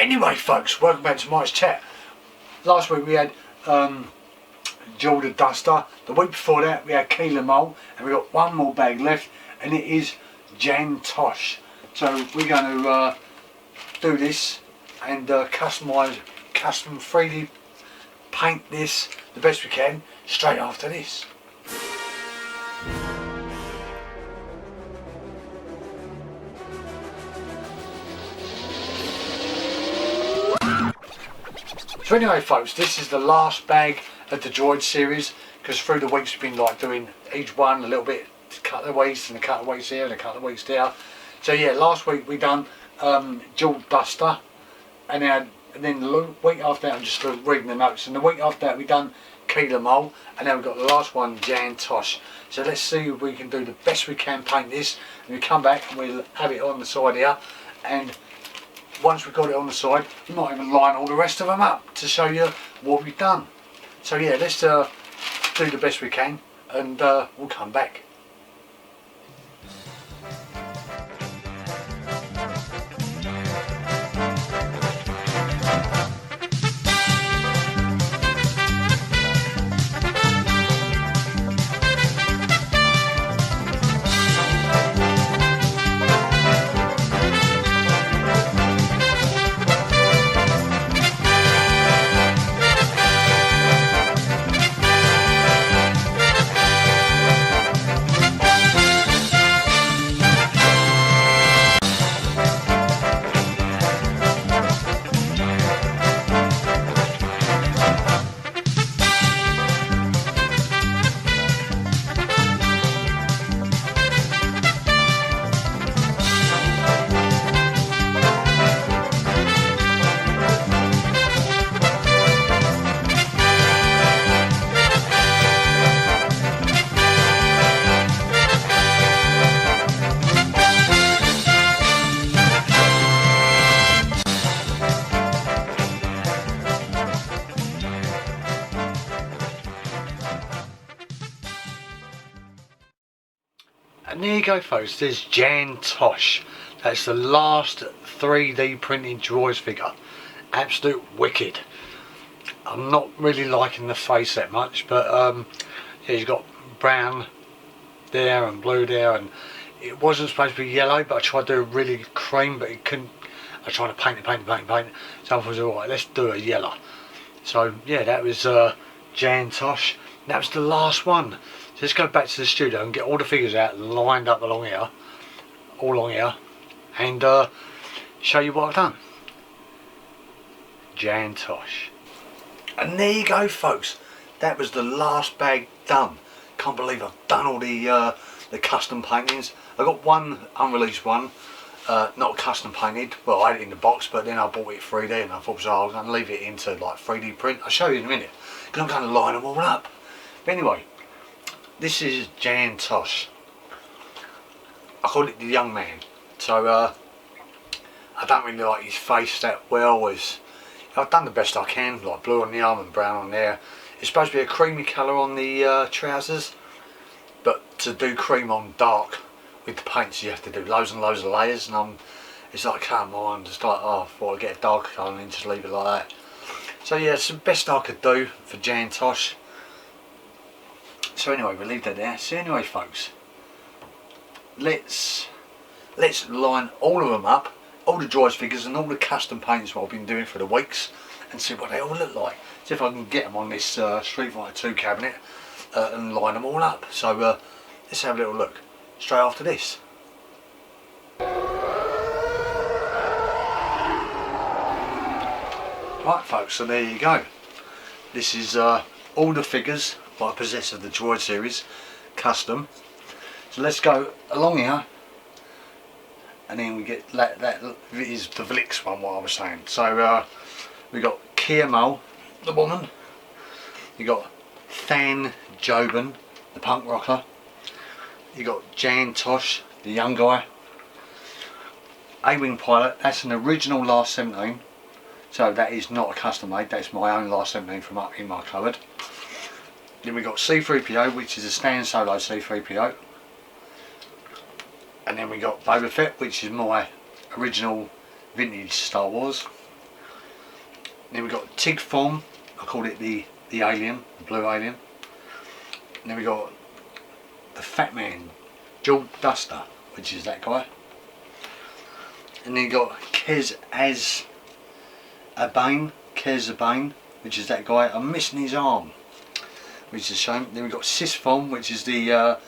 Anyway folks, welcome back to Mike's Chat. Last week we had Jill the Duster. The week before that we had Keela Mole, and we got one more bag left, and it is Jan Tosh. So we're going to do this and custom 3D paint this the best we can straight after this. So anyway folks, this is the last bag of the droid series, because through the weeks we've been like doing each one a little bit, a couple of weeks and a couple of weeks here and a couple of weeks there. So yeah, last week we done Jill Duster, and then the week after that, I'm just reading the notes, and the week after that we done Keela Mole, and now we've got the last one, Jan Tosh. So let's see if we can do the best we can paint this, and we come back and we'll have it on the side here, and once we've got it on the side, we might even line all the rest of them up to show you what we've done. So yeah, let's do the best we can, and we'll come back. And there you go folks, there's Jan Tosh. That's the last 3D printed droids figure. Absolute wicked. I'm not really liking the face that much, but yeah, he's got brown there and blue there, and it wasn't supposed to be yellow, but I tried to do really cream, but it couldn't. I tried to paint it, so I was alright, let's do a yellow. So yeah, that was Jan Tosh. That was the last one. So let's go back to the studio and get all the figures out lined up along here, all along here, and show you what I've done. Jan Tosh. And there you go folks, that was the last bag done. Can't believe I've done all the custom paintings. I got one unreleased one, not custom painted. Well, I had it in the box, but then I bought it 3D, and I thought, so I was going to leave it into like 3D print. I'll show you in a minute, because I'm going to line them all up. But anyway, this is Jan Tosh. I call it the young man. So I don't really like his face that well. I've done the best I can, like blue on the arm and brown on there. It's supposed to be a creamy colour on the trousers, but to do cream on dark with the paints you have to do loads and loads of layers, and it's like, come on, just like, oh, I thought I'd get a darker colour and just leave it like that. So yeah, it's the best I could do for Jan Tosh. So anyway, we'll leave that there. So anyway folks, let's line all of them up, all the droids figures and all the custom paints what I've been doing for the weeks, and see what they all look like. See if I can get them on this Street Fighter 2 cabinet and line them all up. So let's have a little look straight after this. Right folks, so there you go. This is all the figures I possess of the droid series, custom. So let's go along here, and then we get that is the Vlix one, what I was saying. So we got Keela Mole, the woman. You got Than Jobin, the punk rocker. You got Jan Tosh, the young guy. A-Wing Pilot, that's an original Last 17. So that is not a custom made, that's my own Last 17 from up in my cupboard. Then we got C-3PO, which is a stand solo C-3PO. And then we got Boba Fett, which is my original vintage Star Wars. Then we got TIG foam, I called it the alien, the blue alien. And then we got the Fat Man Jewel Duster, which is that guy. And then you got Kez Abane, which is that guy. I'm missing his arm, which is a shame. Then we got Sisfom, which is the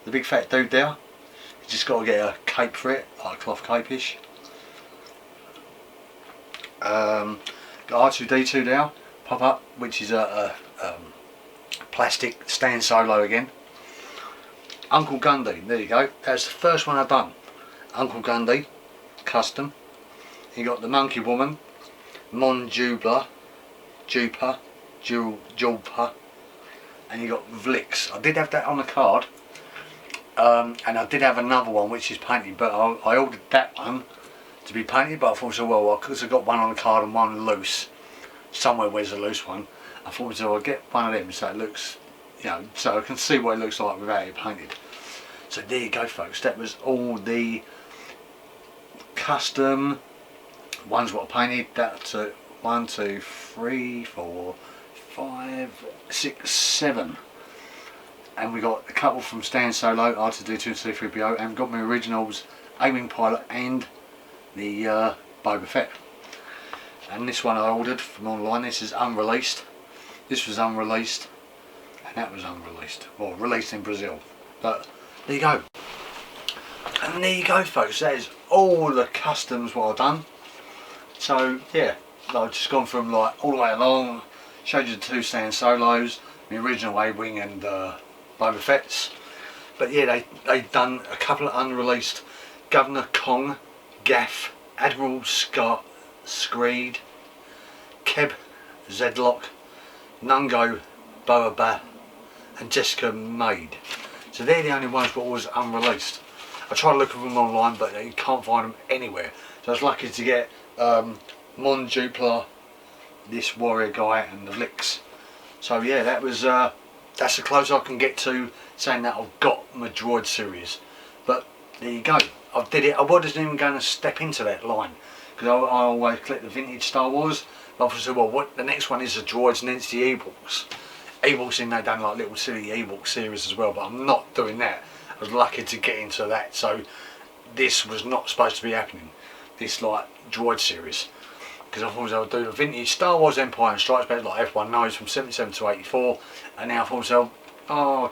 big fat dude there. You just got to get a cape for it, like a cloth cape-ish. Got R2D2 there, pop up, which is a plastic stand solo again. Uncle Gundy, there you go. That's the first one I've done. Uncle Gundy, custom. You got the Monkey Woman, Mon Jubler, Jupa, Julpa, and you got Vlix. I did have that on the card, and I did have another one which is painted, but I ordered that one to be painted, but I thought, so well, because I got one on the card and one loose, somewhere where's a loose one, I thought, so I'll get one of them so it looks, you know, so I can see what it looks like without it painted. So there you go, folks. That was all the custom ones what I painted. That's 1, 2, 3, 4, 5, 6, 7. And we got a couple from Stand Solo, R2D2 and C3PO, and got my originals, A-Wing Pilot and the Boba Fett. And this one I ordered from online. This is unreleased. This was unreleased, and that was unreleased. Well, released in Brazil. But there you go. And there you go, folks. That is all the customs what I've done. So yeah, I've just gone from like all the way along, showed you the 2 Stand Solos, the original A-Wing and Boba Fett's. But yeah, they done a couple of unreleased Governor Kong, Gaff, Admiral Scott, Screed, Keb, Zedlock, Nungo, Boaba, and Jessica Maid. So they're the only ones that was unreleased. I tried to look for them online, but you can't find them anywhere. So I was lucky to get Mon Jupla, this warrior guy, and the Vlix. So yeah, that was that's the closest I can get to saying that I've got my droid series. But there you go, I did it. I wasn't even going to step into that line because I always collect the vintage Star Wars. But I said, well, what the next one is the droids, and then it's the Ewoks. Ewoks, in they done like little silly Ewok series as well, but I'm not doing that. I was lucky to get into that. So this was not supposed to be happening, this like droid series, because I thought I would do the vintage Star Wars Empire and Strikes Back like everyone knows from 77 to 84, and now I thought, oh,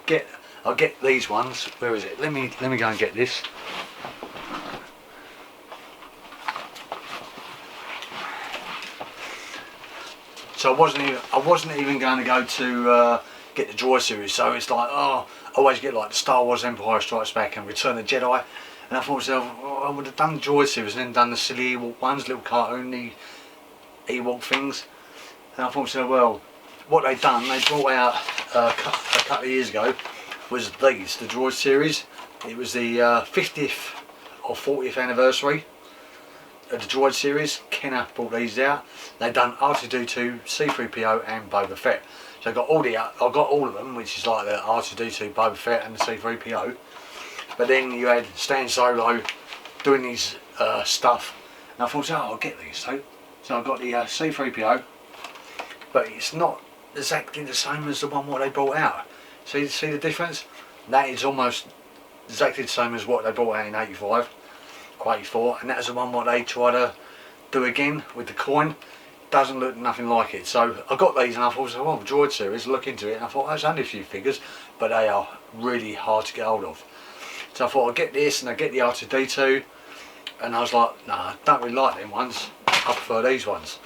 I'll get these ones. Where is it? Let me go and get this. So I wasn't even going to go to get the droid series. So it's like, oh, I always get like the Star Wars Empire Strikes Back and Return of the Jedi. And I thought to myself, oh, I would have done the droid series and then done the silly Ewok ones, little cartoony Ewok things. And I thought to myself, well, what they done, they brought out a couple of years ago, was these, the droid series. It was the 50th or 40th anniversary of the droid series. Kenner brought these out. They done R2D2, C3PO and Boba Fett. So I got all of them, which is like the R2D2, Boba Fett and the C3PO. But then you had Stan Solo doing his stuff, and I thought, oh, I'll get these too. So I got the C3PO, but it's not exactly the same as the one what they brought out. See the difference? That is almost exactly the same as what they brought out in 85 or 84, and that's the one what they try to do again with the coin. Doesn't look nothing like it. So I got these and I thought, well, droid series, look into it, and I thought, there's only a few figures, but they are really hard to get hold of. So I thought I'd get this and I'd get the R2D2, and I was like, nah, I don't really like them ones, I prefer these ones.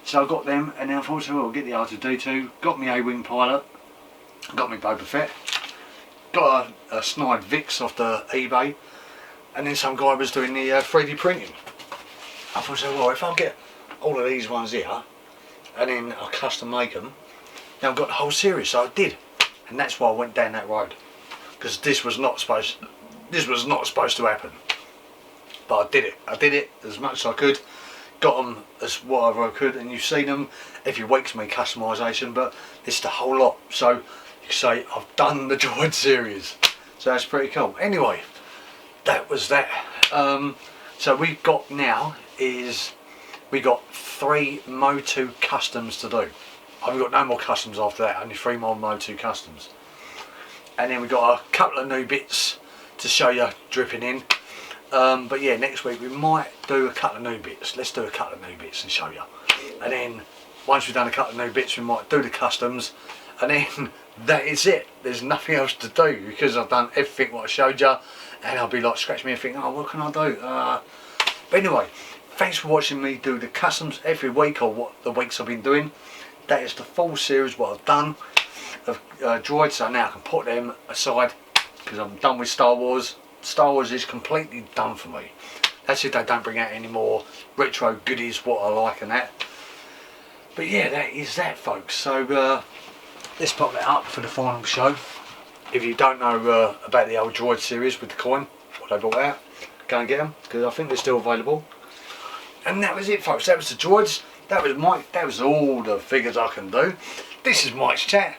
So I got them, and then I thought, well, I'll get the R2D2, got my A-Wing Pilot, got my Boba Fett, got a snide Vix off the eBay, and then some guy was doing the 3D printing. I thought, well, if I get all of these ones here, and then I custom make them, then I've got the whole series. So I did, and that's why I went down that road, because this was not supposed to happen. But I did it as much as I could, got them as whatever I could, and you've seen them every week's my customisation, but it's the whole lot. So you can say I've done the droid series, so that's pretty cool. Anyway, that was that. So we've got now is we got 3 Mo2 customs to do. I've got no more customs after that, only 3 more Mo2 customs. And then we got a couple of new bits to show you dripping in. But yeah, next week we might do a couple of new bits. Let's do a couple of new bits and show you. And then once we've done a couple of new bits, we might do the customs. And then that is it. There's nothing else to do because I've done everything what I showed you. And I'll be like scratching me and thinking, oh, what can I do? But anyway, thanks for watching me do the customs every week, or what the weeks I've been doing. That is the full series what I've done of droids, so now I can put them aside because I'm done with Star Wars. Star Wars is completely done for me. That's if they don't bring out any more retro goodies what I like and that. But yeah, that is that, folks. So let's pop that up for the final show. If you don't know about the old droid series with the coin, what I brought out, go and get them because I think they're still available. And that was it, folks. That was the droids. That was Mike. That was all the figures I can do. This is Mike's Chat,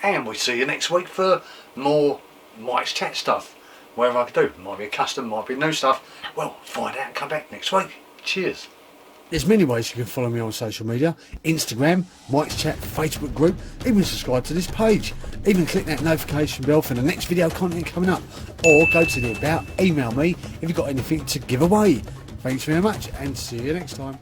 and we'll see you next week for more Mike's Chat stuff. Whatever I can do. Might be a custom, might be new stuff. Well, find out and come back next week. Cheers. There's many ways you can follow me on social media. Instagram, Mike's Chat, Facebook group, even subscribe to this page. Even click that notification bell for the next video content coming up. Or go to the about, email me if you've got anything to give away. Thanks very much and see you next time.